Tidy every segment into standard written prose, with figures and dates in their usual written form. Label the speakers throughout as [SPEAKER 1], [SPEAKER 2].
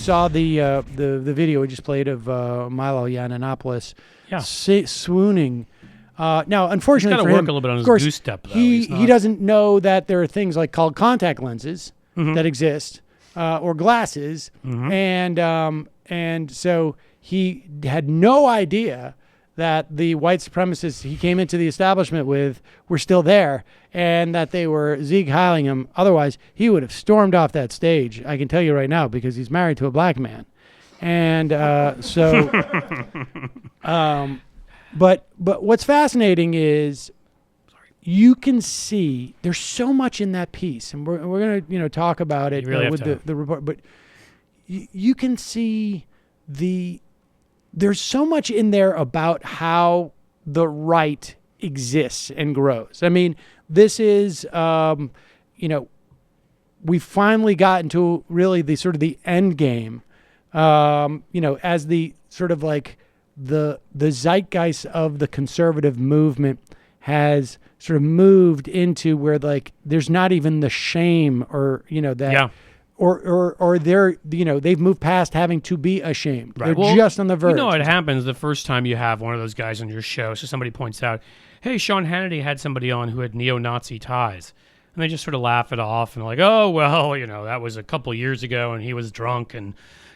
[SPEAKER 1] saw the video we just played of Milo Yiannopoulos swooning. Now, unfortunately for him,
[SPEAKER 2] work a little bit on his
[SPEAKER 1] course,
[SPEAKER 2] goose step, though.
[SPEAKER 1] He doesn't know that there are things like called contact lenses that exist, or glasses, and so he had no idea that the white supremacists he came into the establishment with were still there, and that they were Sieg heiling him. Otherwise, he would have stormed off that stage. I can tell you right now, because he's married to a black man, and But what's fascinating is you can see there's so much in that piece, and we're gonna talk about it with the report. But you can see there's so much in there about how the right exists and grows. I mean, this is we finally gotten to really the sort of the end game. As the sort of like the zeitgeist of the conservative movement has sort of moved into where like there's not even the shame or or they're they've moved past having to be ashamed.
[SPEAKER 2] Right.
[SPEAKER 1] They're just on the verge.
[SPEAKER 2] It happens the first time you have one of those guys on your show. So somebody points out, hey, Sean Hannity had somebody on who had neo-Nazi ties. And they just sort of laugh it off and like, oh, well, that was a couple years ago and he was drunk and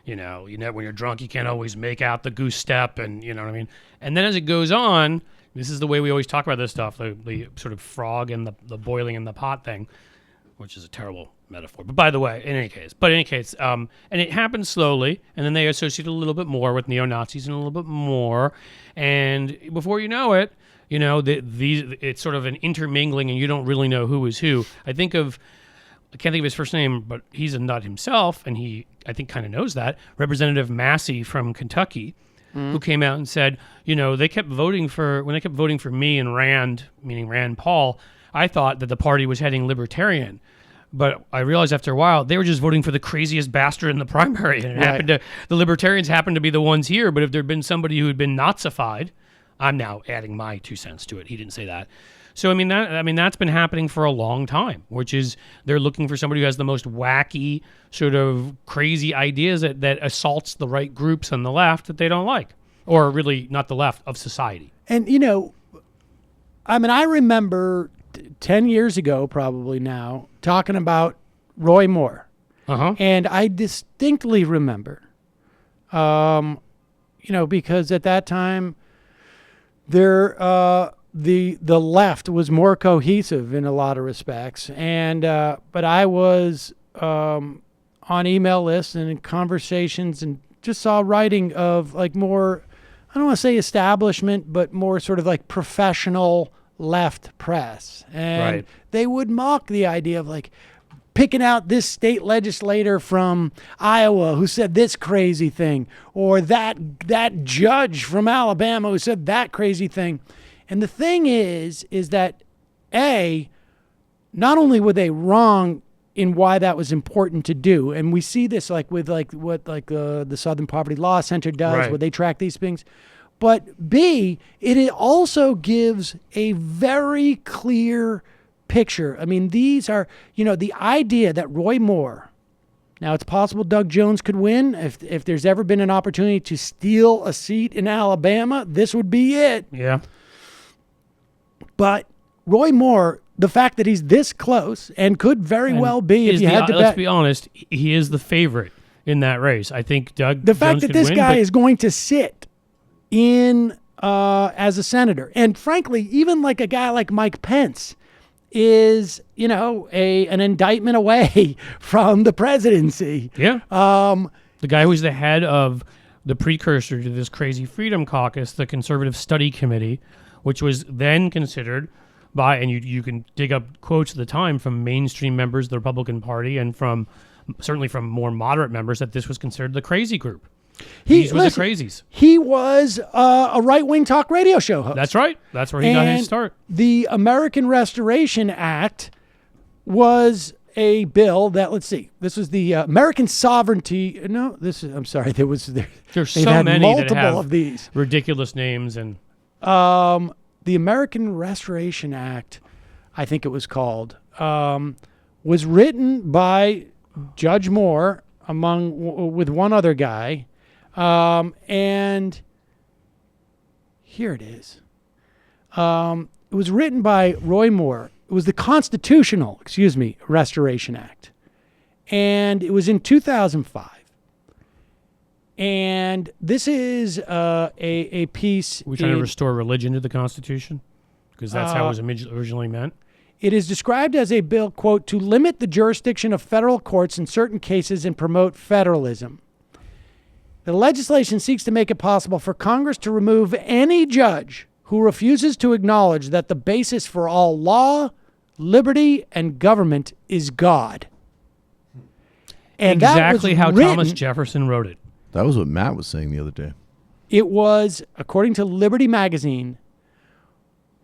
[SPEAKER 2] when you're drunk, you can't always make out the goose step, and you know what I mean? And then as it goes on, this is the way we always talk about this stuff, the sort of frog and the boiling in the pot thing, which is a terrible metaphor. But by the way, in any case, and it happens slowly, and then they associate a little bit more with neo-Nazis and a little bit more, and before you know it, it's sort of an intermingling, and you don't really know who is who. I can't think of his first name, but he's a nut himself, and I think kind of knows that. Representative Massey from Kentucky, who came out and said, they kept voting for me and Rand, meaning Rand Paul, I thought that the party was heading libertarian. But I realized after a while, they were just voting for the craziest bastard in the primary. And the libertarians happened to be the ones here, but if there'd been somebody who had been Nazified, I'm now adding my 2 cents to it. He didn't say that. So that's been happening for a long time, which is they're looking for somebody who has the most wacky, sort of crazy ideas that assaults the right groups on the left that they don't like, or really not the left of society.
[SPEAKER 1] And I remember 10 years ago, probably now, talking about Roy Moore, and I distinctly remember, because at that time there. The left was more cohesive in a lot of respects, and but I was on email lists and in conversations and just saw writing of like more, I don't want to say establishment, but more sort of like professional left press, and they would mock the idea of like picking out this state legislator from Iowa who said this crazy thing, or that judge from Alabama who said that crazy thing. And the thing is that not only were they wrong in why that was important to do, and we see this like with like what like the Southern Poverty Law Center does, where they track these things, but B, it also gives a very clear picture. I mean, these are the idea that Roy Moore. Now, it's possible Doug Jones could win. If there's ever been an opportunity to steal a seat in Alabama, this would be it.
[SPEAKER 2] Yeah.
[SPEAKER 1] But Roy Moore, the fact that he's this close and could very well be, if you had to bet.
[SPEAKER 2] Let's be honest, he is the favorite in that race. I think Doug
[SPEAKER 1] The fact that this guy is going to sit in as a senator, and frankly, even like a guy like Mike Pence is, an indictment away from the presidency.
[SPEAKER 2] Yeah. The guy who's the head of the precursor to this crazy Freedom Caucus, the Conservative Study Committee, which was then considered by, and you can dig up quotes at the time from mainstream members of the Republican Party and certainly from more moderate members, that this was considered the crazy group. These were the crazies.
[SPEAKER 1] He was a right-wing talk radio show host.
[SPEAKER 2] That's right. That's where he got his start.
[SPEAKER 1] The American Restoration Act was a bill that, let's see, this was the American Sovereignty. No, I'm sorry. There's
[SPEAKER 2] so many
[SPEAKER 1] multiple
[SPEAKER 2] that have
[SPEAKER 1] of these
[SPEAKER 2] ridiculous names. And
[SPEAKER 1] the American Restoration Act, I think it was called, was written by Judge Moore with one other guy, and here it is. It was written by Roy Moore. It was the Constitutional, Restoration Act, and it was in 2005. And this is a piece.
[SPEAKER 2] We're trying to restore religion to the Constitution, because that's how it was originally meant.
[SPEAKER 1] It is described as a bill, quote, to limit the jurisdiction of federal courts in certain cases and promote federalism. The legislation seeks to make it possible for Congress to remove any judge who refuses to acknowledge that the basis for all law, liberty, and government is God. And
[SPEAKER 2] exactly how
[SPEAKER 1] written,
[SPEAKER 2] Thomas Jefferson wrote it.
[SPEAKER 3] That was what Matt was saying the other day.
[SPEAKER 1] It was, according to Liberty Magazine,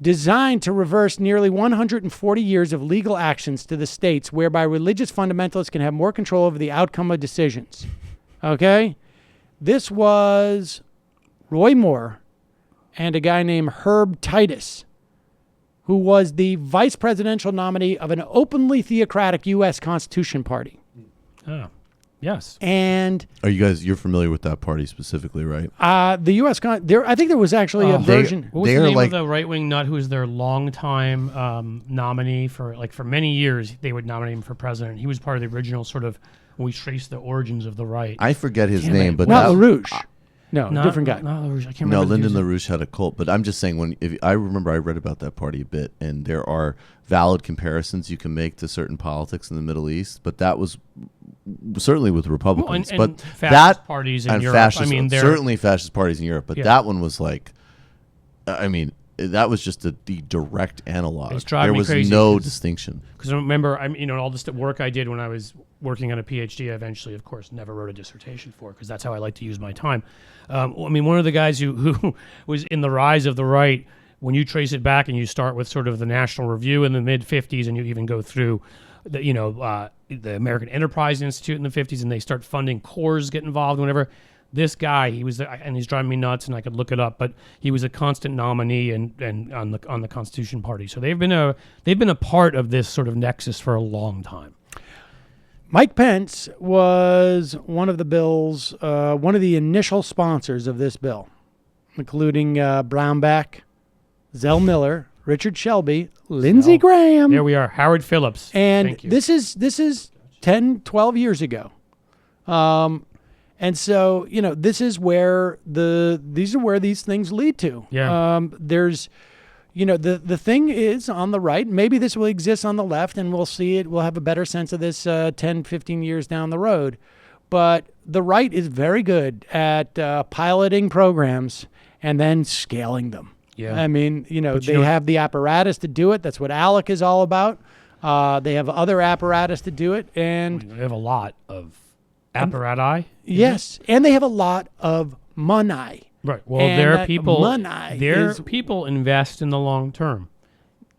[SPEAKER 1] designed to reverse nearly 140 years of legal actions to the states whereby religious fundamentalists can have more control over the outcome of decisions. Okay? This was Roy Moore and a guy named Herb Titus, who was the vice presidential nominee of an openly theocratic U.S. Constitution Party.
[SPEAKER 2] Oh, yes.
[SPEAKER 1] And
[SPEAKER 3] you're familiar with that party specifically, right?
[SPEAKER 1] the U.S. I think there was actually a version.
[SPEAKER 2] What was the name of the right-wing nut who was their longtime nominee for many years? They would nominate him for president. He was part of the original sort of, we trace the origins of the right.
[SPEAKER 3] I forget his name, but
[SPEAKER 1] not LaRouche. No, different guy.
[SPEAKER 2] Not LaRouche. I can't
[SPEAKER 3] No,
[SPEAKER 2] remember.
[SPEAKER 3] Lyndon LaRouche had a cult, but I'm just saying I remember I read about that party a bit, and there are valid comparisons you can make to certain politics in the Middle East, but that was certainly with Republicans,
[SPEAKER 2] and
[SPEAKER 3] but
[SPEAKER 2] fascist parties in Europe.
[SPEAKER 3] Certainly fascist parties in Europe, but that one was like, that was just the direct analog. There was no distinction.
[SPEAKER 2] Because remember, all this work I did when I was working on a PhD, I eventually, of course, never wrote a dissertation for, because that's how I like to use my time. One of the guys who was in the rise of the right, when you trace it back and you start with sort of the National Review in the mid-'50s, and you even go through the American Enterprise Institute in the 50s, and they start funding cores, get involved, whatever. This guy, and he's driving me nuts, and I could look it up, but he was a constant nominee and on the Constitution Party. So they've been a part of this sort of nexus for a long time.
[SPEAKER 1] Mike Pence was one of the initial sponsors of this bill, including Brownback, Zell Miller, Richard Shelby, Lindsey Graham.
[SPEAKER 2] There we are, Howard Phillips.
[SPEAKER 1] And this is 10, 12 years ago. And so, this is where these are where these things lead to.
[SPEAKER 2] Yeah.
[SPEAKER 1] There's, the thing is on the right, maybe this will exist on the left, and we'll see it. We'll have a better sense of this 10, 15 years down the road. But the right is very good at piloting programs and then scaling them.
[SPEAKER 2] Yeah.
[SPEAKER 1] They have the apparatus to do it. That's what ALEC is all about. They have other apparatus to do it. And
[SPEAKER 2] they have a lot of apparatus.
[SPEAKER 1] Yes. And they have a lot of money.
[SPEAKER 2] Right. Well, people invest in the long term.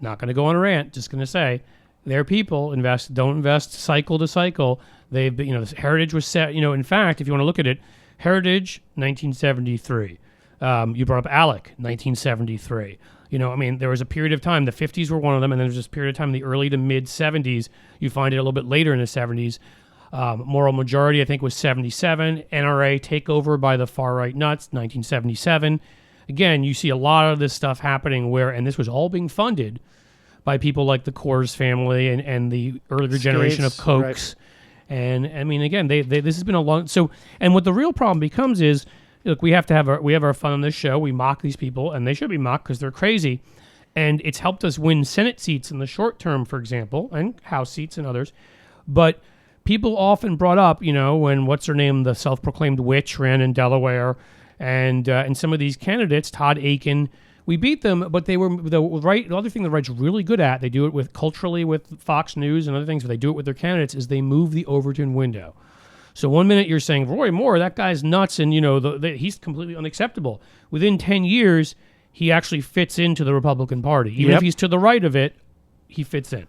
[SPEAKER 2] Not going to go on a rant, just going to say their people don't invest cycle to cycle. They've been, this Heritage was set, in fact, if you want to look at it, Heritage, 1973. You brought up ALEC, 1973. There was a period of time, the 50s were one of them, and then there was this period of time in the early to mid 70s. You find it a little bit later in the 70s. Moral Majority, I think, was 77. NRA takeover by the far-right nuts, 1977. Again, you see a lot of this stuff happening and this was all being funded by people like the Coors family and the earlier generation of Kochs. Right. And, again, this has been a long... So, and what the real problem becomes is, look, we have our fun on this show. We mock these people, and they should be mocked because they're crazy. And it's helped us win Senate seats in the short term, for example, and House seats and others. But... people often brought up, when the self-proclaimed witch ran in Delaware, and some of these candidates, Todd Aiken, we beat them, but they were the right. The other thing the right's really good at, they do it culturally with Fox News and other things, but they do it with their candidates, is they move the Overton window. So one minute you're saying, Roy Moore, that guy's nuts, and he's completely unacceptable. Within 10 years, he actually fits into the Republican Party. Even if he's to the right of it, he fits in.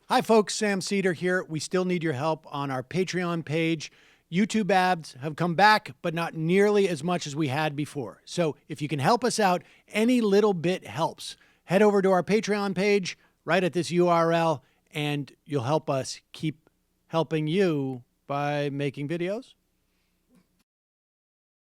[SPEAKER 1] Hi, folks. Sam Seder here. We still need your help on our Patreon page. YouTube ads have come back, but not nearly as much as we had before. So if you can help us out, any little bit helps. Head over to our Patreon page right at this URL, and you'll help us keep helping you by making videos,